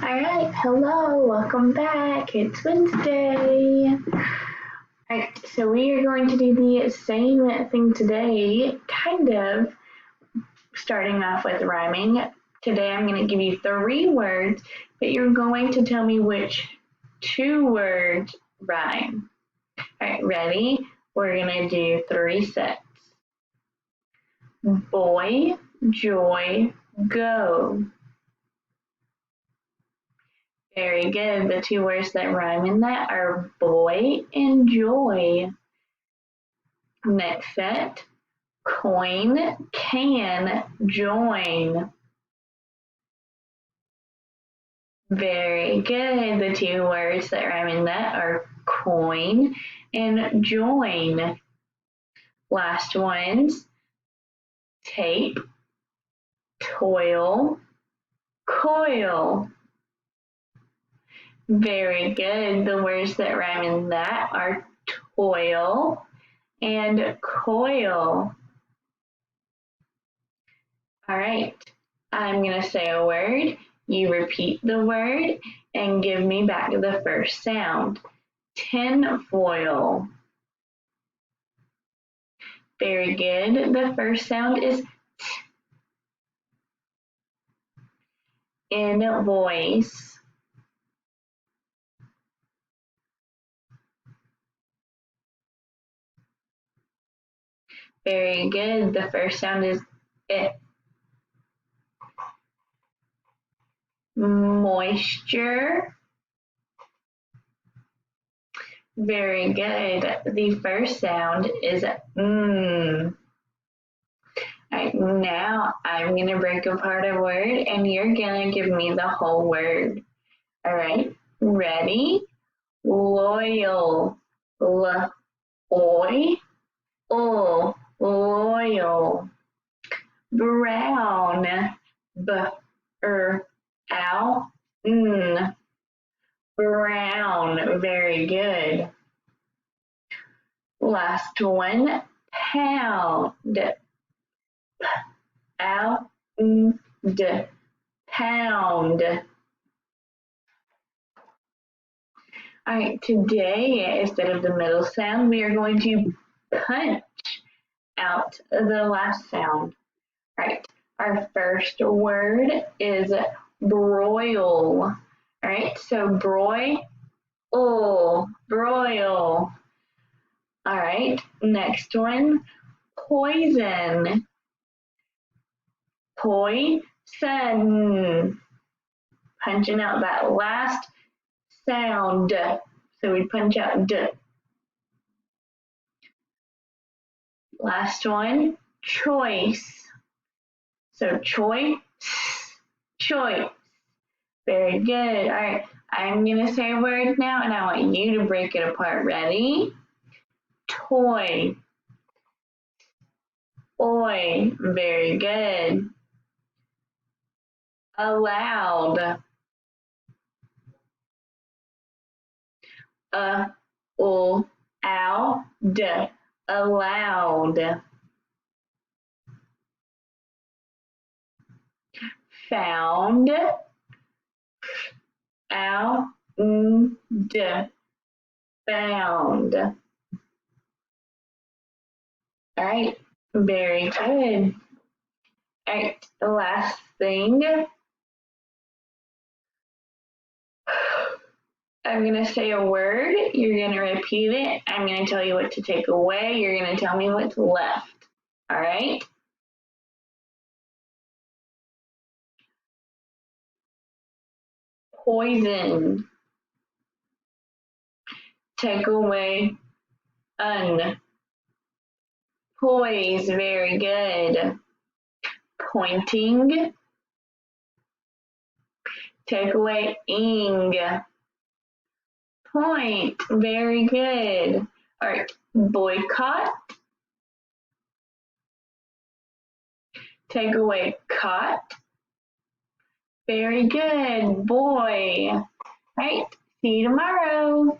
Alright, hello, welcome back. It's Wednesday. Alright, so we are going to do the same thing today, kind of starting off with rhyming. Today I'm going to give you 3 words that you're going to tell me which 2 words rhyme. Alright, ready? We're going to do 3 sets. Boy, joy, go. Very good. The 2 words that rhyme in that are boy and joy. Next set, coin, can, join. Very good. The 2 words that rhyme in that are coin and join. Last ones, tape, toil, coil. Very good. The words that rhyme in that are toil and coil. All right, I'm going to say a word. You repeat the word and give me back the first sound. Tinfoil. Very good. The first sound is t. Invoice. Very good. The first sound is it. Moisture. Very good. The first sound is mm. Alright, now I'm going to break apart a word and you're going to give me the whole word. Alright, ready? Loyal. Loyal. Brown. Brown. Very good. Last one, pound. Pound. Alright, today, instead of the middle sound, we are going to punch out the last sound. Alright, our first word is broil. Alright, so broil. Alright, next one, poison. Poison. Punching out that last sound. So we punch out d. Last one, choice. So choice. Very good. All right, I'm going to say a word now and I want you to break it apart. Ready? Toy. Boy. Very good. Allowed. Allowed. Found. Found. All right, very good. All right, the last thing. I'm going to say a word. You're going to repeat it. I'm going to tell you what to take away. You're going to tell me what's left. All right? Poison. Take away un. Poise. Very good. Pointing. Take away ing. Point. Very good. All right. Boycott. Take away cot. Very good. Boy. All right. See you tomorrow.